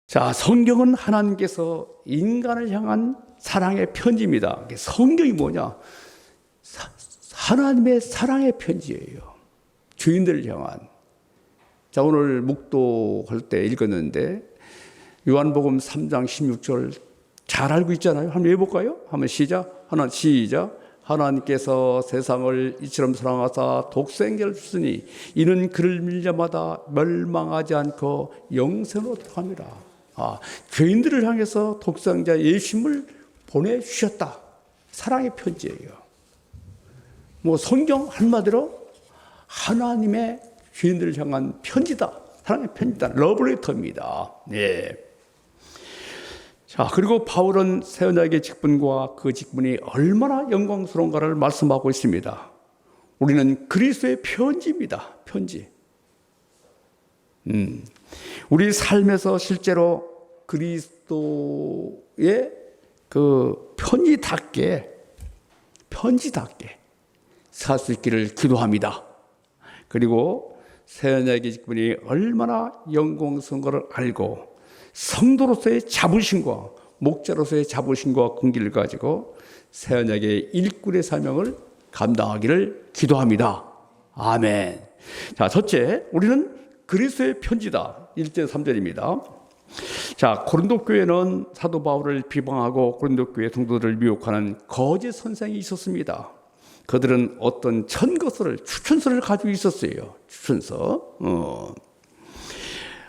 자, 성경은 하나님께서 인간을 향한 사랑의 편지입니다. 성경이 뭐냐? 하나님의 사랑의 편지예요. 죄인들을 향한. 자, 오늘 묵도할 때 읽었는데 요한복음 3장 16절 잘 알고 있잖아요. 한번 해볼까요? 한번 시작. 하나님께서 세상을 이처럼 사랑하사 독생자를 주시니 이는 그를 밀자마다 멸망하지 않고 영생으로 합니다. 죄인들을 향해서 독생자 예수님을 보내주셨다. 사랑의 편지예요. 성경 한마디로 하나님의 죄인들을 향한 편지다. 사랑의 편지다. 러브레터입니다. 네. 자, 그리고 바울은 새 언약의 직분과 그 직분이 얼마나 영광스러운가를 말씀하고 있습니다. 우리는 그리스도의 편지입니다. 편지. 우리 삶에서 실제로 그리스도의 그 편지답게 살 수 있기를 기도합니다. 그리고 새 언약의 직분이 얼마나 영광스러운가를 알고 성도로서의 자부심과 목자로서의 자부심과 긍기를 가지고 새 언약의 일꾼의 사명을 감당하기를 기도합니다. 아멘. 자, 첫째, 우리는 그리스도의 편지다. 1절 3절입니다. 자, 고린도 교회는 사도 바울을 비방하고 고린도 교회 성도들을 미혹하는 거짓 선생이 있었습니다. 그들은 어떤 추천서를 가지고 있었어요. 추천서.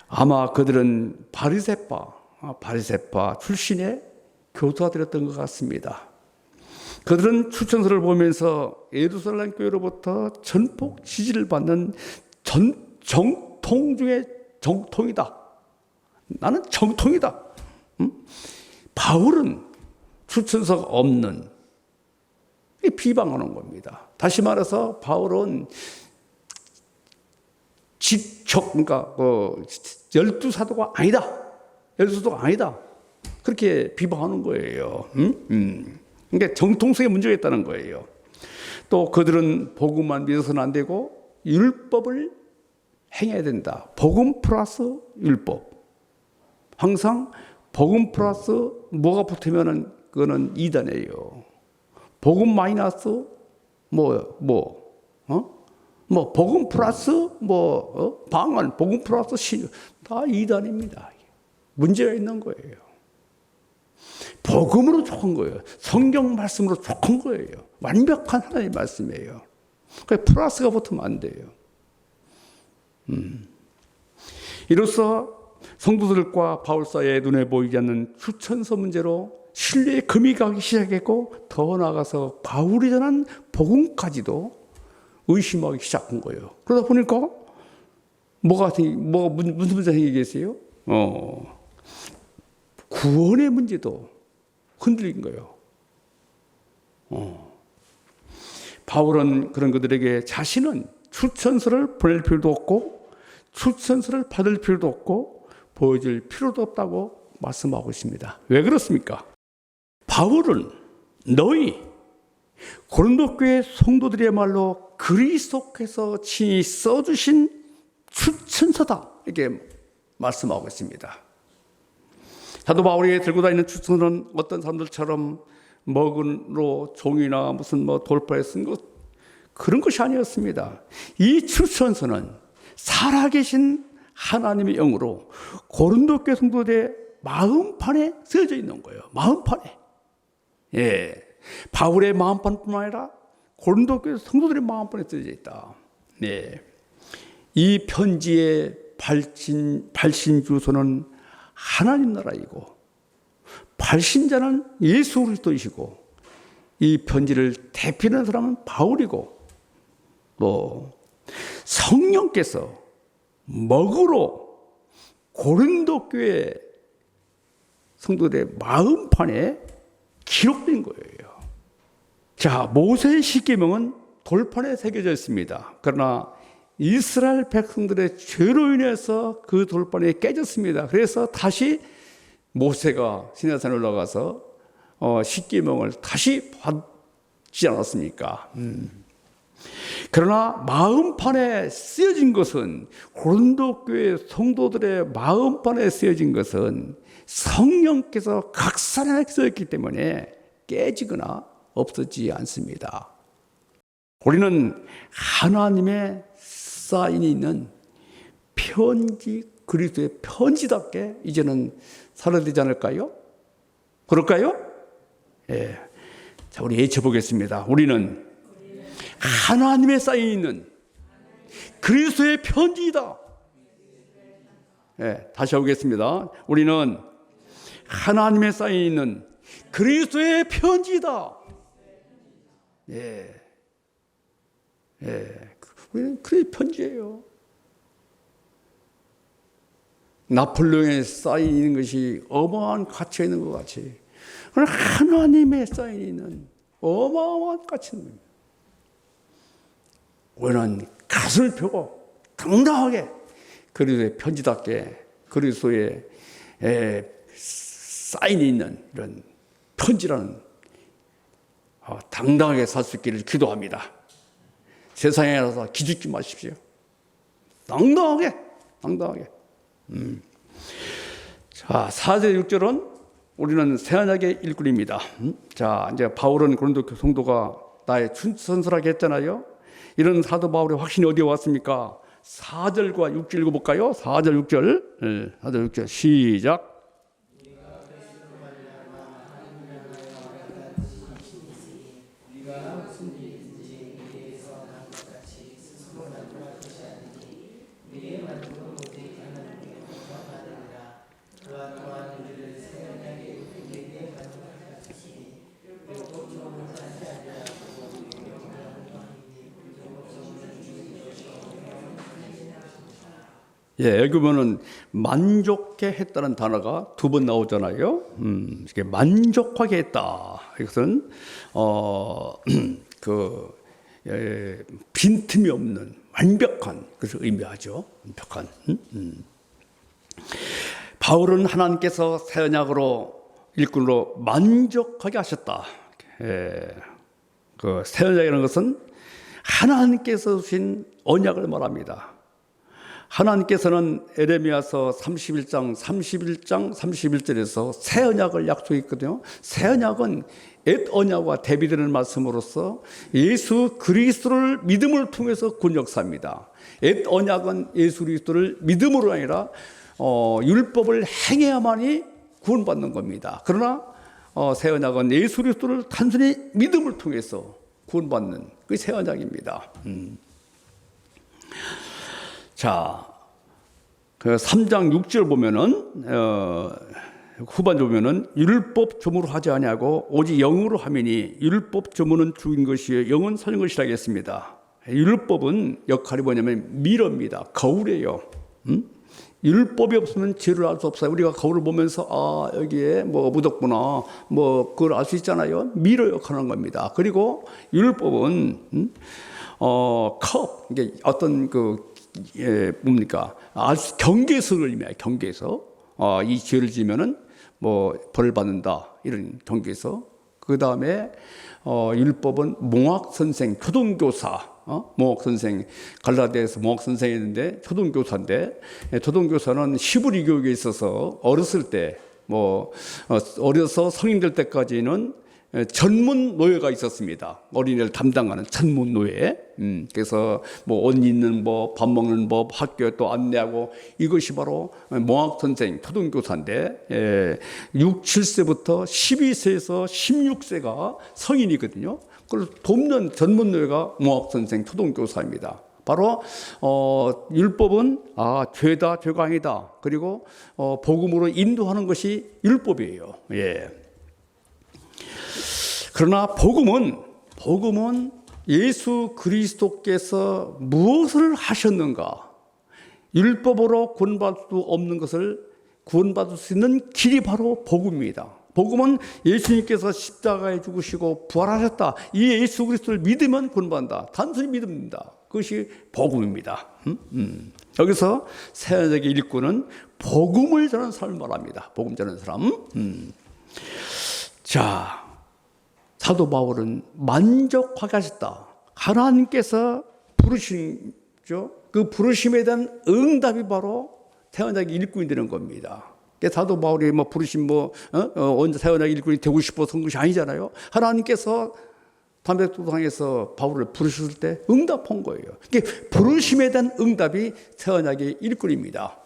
아마 그들은 바리새파 출신의 교사들이었던 것 같습니다. 그들은 추천서를 보면서 예루살렘 교회로부터 전폭 지지를 받는 정통 중에 정통이다. 나는 정통이다. 바울은 추천서가 없는 비방하는 겁니다. 다시 말해서 바울은 그러니까 열두 사도가 아니다. 그렇게 비방하는 거예요. 그러니까 정통성에 문제가 있다는 거예요. 또 그들은 복음만 믿어서는 안 되고 율법을 행해야 된다. 복음 플러스 율법. 항상 복음 플러스 뭐가 붙으면은 그거는 이단이에요. 복음 마이너스 복음 플러스 방언, 복음 플러스 신, 다 이단입니다. 문제가 있는 거예요. 복음으로 족한 거예요. 성경 말씀으로 족한 거예요. 완벽한 하나님의 말씀이에요. 그러니까 플러스가 붙으면 안 돼요. 이로써 성도들과 바울 사이에 눈에 보이지 않는 추천서 문제로 신뢰의 금이 가기 시작했고, 더 나아가서 바울이 전한 복음까지도 의심하기 시작한 거예요. 그러다 보니까 무슨 문제가 생기겠어요? 구원의 문제도 흔들린 거예요. 바울은 그런 그들에게 자신은 추천서를 보낼 필요도 없고 추천서를 받을 필요도 없고 보여줄 필요도 없다고 말씀하고 있습니다. 왜 그렇습니까? 바울은 너희 고린도 교회 성도들이야말로 그리스도께서 친히 써주신 추천서다, 이렇게 말씀하고 있습니다. 사도 바울이 들고 다니는 추천서는 어떤 사람들처럼 먹은로 종이나 무슨 돌파에 쓴 것, 그런 것이 아니었습니다. 이 추천서는 살아계신 하나님의 영으로 고린도 교회 성도들의 마음판에 쓰여져 있는 거예요. 마음판에. 예. 바울의 마음판뿐만 아니라 고린도 교회 성도들의 마음판에 쓰여져 있다. 네. 이 편지의 발신 주소는 하나님 나라이고 발신자는 예수 그리스도이시고 이 편지를 대표하는 사람은 바울이고 또 성령께서 먹으로 고린도 교회 성도들의 마음판에 기록된 거예요. 자, 모세의 십계명은 돌판에 새겨져 있습니다. 그러나 이스라엘 백성들의 죄로 인해서 그 돌판이 깨졌습니다. 그래서 다시 모세가 시내산에 올라가서 십계명을 다시 받지 않았습니까? 그러나 마음판에 쓰여진 것은, 고린도 교회 성도들의 마음판에 쓰여진 것은 성령께서 각산하게 쓰였기 때문에 깨지거나 없어지지 않습니다. 우리는 하나님의 사인이 있는 편지, 그리스도의 편지답게 이제는 살아야 되지 않을까요? 그럴까요? 예. 자, 우리 외쳐보겠습니다. 우리는 하나님의 사인이 있는 그리스도의 편지이다. 예, 다시 해보겠습니다. 우리는 하나님의 사인이 있는 그리스도의 편지이다. 예. 예. 우리는 그의 편지예요. 나폴레옹의 사인이 있는 것이 어마어마한 가치가 있는 것 같이, 하나님의 사인이 있는 어마어마한 가치가 있는 겁니다. 우리는 가슴을 펴고 당당하게 그리스도의 편지답게 그리스도의 사인이 있는 이런 편지라는 당당하게 살 수 있기를 기도합니다. 세상에 나서 기죽지 마십시오. 당당하게. 자, 4절 6절은 우리는 새언약의 일꾼입니다. 자, 이제 바울은 고린도 성도가 나의 춘선설하게 했잖아요. 이런 사도 바울의 확신이 어디에 왔습니까? 4절과 6절 읽어볼까요? 4절 6절. 4절 6절 시작. 예, 여기 보면은 만족해 했다는 단어가 두 번 나오잖아요. 이게 만족하게 했다. 이것은 빈틈이 없는 완벽한 것을 의미하죠. 완벽한. 바울은 하나님께서 새 언약으로 일꾼으로 만족하게 하셨다. 예, 그 새 언약이라는 것은 하나님께서 주신 언약을 말합니다. 하나님께서는 에레미야서 31장 31절에서 새 언약을 약속했거든요. 새 언약은 옛 언약과 대비되는 말씀으로서 예수 그리스도를 믿음을 통해서 군 역사입니다. 옛 언약은 예수 그리스도를 믿음으로 아니라 율법을 행해야만이 구원받는 겁니다. 그러나 새 언약은 예수 그리스도를 단순히 믿음을 통해서 구원받는 그 새 언약입니다. 자, 그 3장 6절 보면은 후반절 보면은 율법 조문으로 하지 아니하고 오직 영으로 하미니 율법 조문은 죽인 것이요 영은 살린 것이라 했습니다. 율법은 역할이 뭐냐면 미러입니다. 거울이에요. 율법이 없으면 죄를 알 수 없어요. 우리가 거울을 보면서 여기에 뭐 묻었구나 뭐 그걸 알 수 있잖아요. 미러 역할하는 겁니다. 그리고 율법은 컵, 이게 어떤 뭡니까? 경계석을 의미해요. 경계석. 이 죄를 지면은 뭐 벌을 받는다. 이런 경계석. 그 다음에 율법은 몽학 선생, 초등교사. 몽학 선생, 갈라디아에서 몽학 선생이었는데 초등교사인데, 초등교사는 히브리 교육에 있어서 어렸을 때 어려서 성인 될 때까지는 전문 노예가 있었습니다. 어린이를 담당하는 전문 노예. 그래서 옷 입는 법, 밥 먹는 법, 학교에 또 안내하고, 이것이 바로 몽학 선생, 초등교사인데 6, 7세부터 12세에서 16세가 성인이거든요. 그걸 돕는 전문 노예가 몽학 선생, 초등교사입니다. 바로 율법은 죄다, 죄가 아니다. 그리고 복음으로 인도하는 것이 율법이에요. 예. 그러나 복음은 예수 그리스도께서 무엇을 하셨는가, 율법으로 구원받을 수 없는 것을 구원받을 수 있는 길이 바로 복음입니다. 복음은 예수님께서 십자가에 죽으시고 부활하셨다, 이 예수 그리스도를 믿으면 구원받는다. 단순히 믿습니다. 그것이 복음입니다. 여기서 새 언약의 일꾼은 복음을 전하는 사람을 말합니다. 복음 전하는 사람. 자, 사도 바울은 만족하게 하셨다. 하나님께서 부르심죠. 그 부르심에 대한 응답이 바로 태어나기 일꾼이 되는 겁니다. 사도 바울이 뭐 부르심 언제 태어나기 일꾼이 되고 싶어서 한 것이 아니잖아요. 하나님께서 담백도당에서 바울을 부르셨을 때 응답한 거예요. 부르심에 대한 응답이 태어나기 일꾼입니다.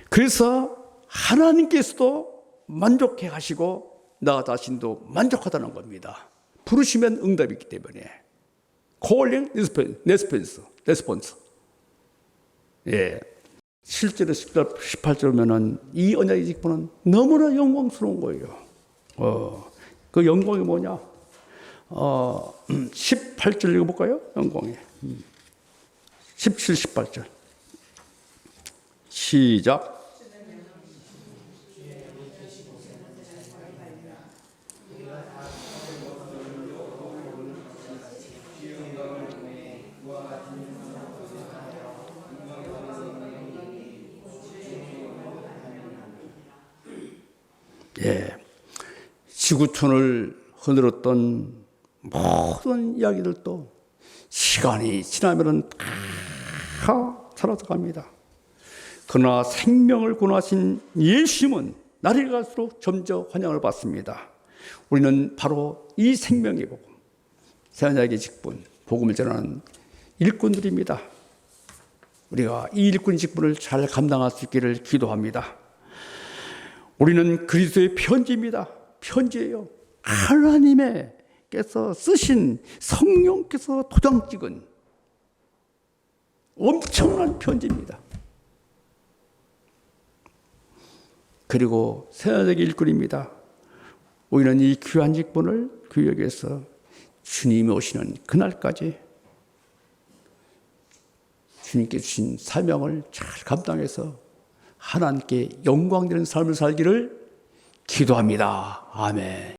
그래서 하나님께서도 만족해 하시고 나 자신도 만족하다는 겁니다. 부르시면 응답이 있기 때문에. calling response. 예. 실제로 18절면은 이 언약의 직분은 너무나 영광스러운 거예요. 그 영광이 뭐냐? 18절 읽어볼까요? 영광이. 17, 18절. 시작. 예. 지구촌을 흔들었던 모든 이야기들도 시간이 지나면은 다 사라져 갑니다. 그러나 생명을 권하신 예수님은 날이 갈수록 점점 환영을 받습니다. 우리는 바로 이 생명의 복음, 새언약의 직분, 복음을 전하는 일꾼들입니다. 우리가 이 일꾼 직분을 잘 감당할 수 있기를 기도합니다. 우리는 그리스도의 편지입니다. 편지예요. 하나님께서 쓰신 성령께서 도장 찍은 엄청난 편지입니다. 그리고 새언약의 일꾼입니다. 우리는 이 귀한 직분을 구역에서 주님이 오시는 그날까지 주님께 주신 사명을 잘 감당해서 하나님께 영광되는 삶을 살기를 기도합니다. 아멘.